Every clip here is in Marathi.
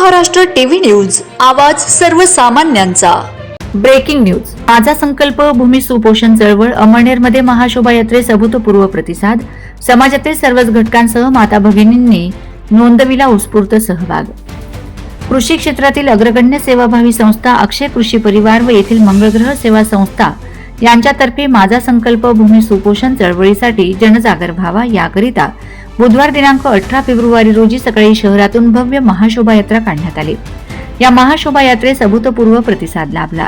महाराष्ट्र टीव्ही न्यूज, आवाज सर्वसामान्यांचा। Breaking news. माझा संकल्प भूमी सुपोषण चळवळ अमळनेरमध्ये महाशोभायात्रेस अभूतपूर्व प्रतिसाद। समाजातील सर्वच घटकांसह माता भगिनींनी नोंदविला उत्स्फूर्त सहभाग। कृषी क्षेत्रातील अग्रगण्य सेवाभावी संस्था अक्षय कृषी परिवार व येथील मंगळग्रह सेवा संस्था यांच्यातर्फे माझा संकल्प भूमी सुपोषण चळवळीसाठी जनजागर व्हावा याकरिता बुधवार दिनांक 18 फेब्रुवारी रोजी सकाळी शहरातून भव्य महाशोभायात्रा काढण्यात आली। या महाशोभायात्रेस अभूतपूर्व प्रतिसाद लाभला।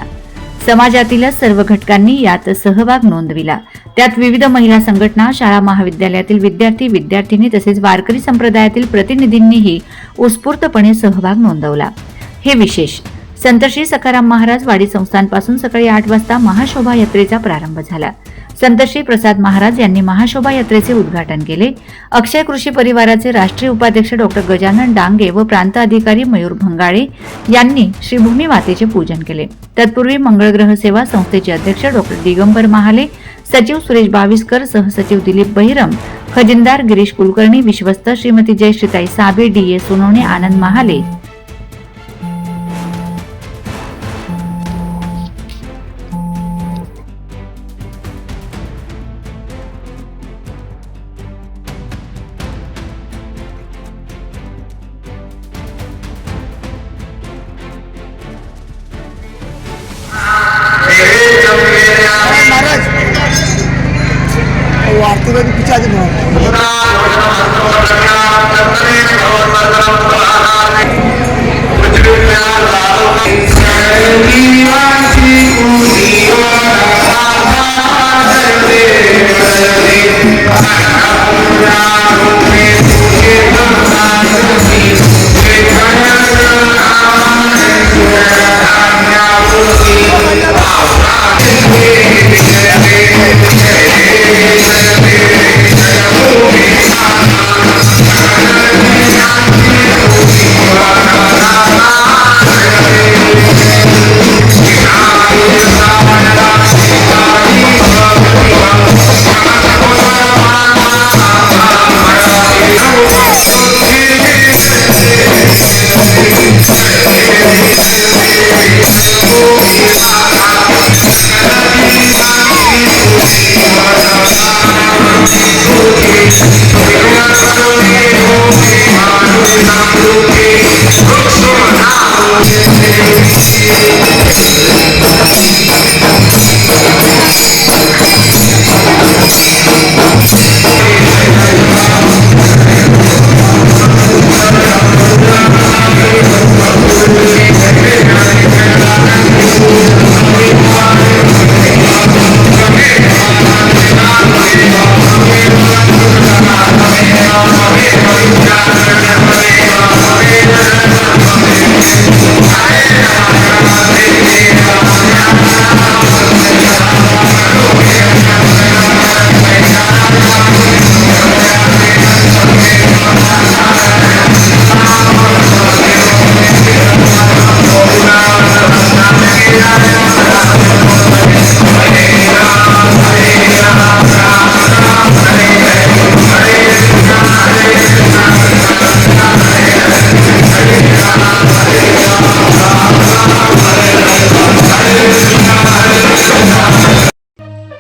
समाजातील सर्व घटकांनी यात सहभाग नोंदविला। त्यात विविध महिला संघटना, शाळा महाविद्यालयातील विद्यार्थी विद्यार्थिनी तसेच वारकरी संप्रदायातील प्रतिनिधींनीही उत्स्फूर्तपणे सहभाग नोंदवला। हे विशेष। संत श्री सखाराम महाराज वाडी संस्थानपासून सकाळी 8 वाजता महाशोभायात्रेचा प्रारंभ झाला। संत श्री प्रसाद महाराज यांनी महाशोभायात्रेचे उद्घाटन केले। अक्षय कृषी परिवाराचे राष्ट्रीय उपाध्यक्ष डॉक्टर गजानन डांगे व प्रांत अधिकारी मयूर भंगाळे यांनी श्री भूमी मातेचे पूजन केले। तत्पूर्वी मंगळग्रह सेवा संस्थेचे अध्यक्ष डॉक्टर दिगंबर महाले, सचिव सुरेश बाविस्कर, सहसचिव दिलीप बहिरम, खजिनदार गिरीश कुलकर्णी, विश्वस्त श्रीमती जयश्रीताई साबे, डीए सोनवणे, आनंद महाले, महाराज आरती में पीछे आज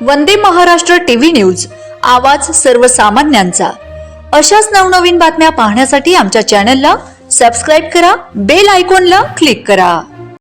वंदे महाराष्ट्र टीव्ही न्यूज, आवाज सर्वसामान्यांचा। अशाच नवनवीन बातम्या पाहण्यासाठी आमच्या चॅनलला सबस्क्राइब करा, बेल आयकॉनला क्लिक करा।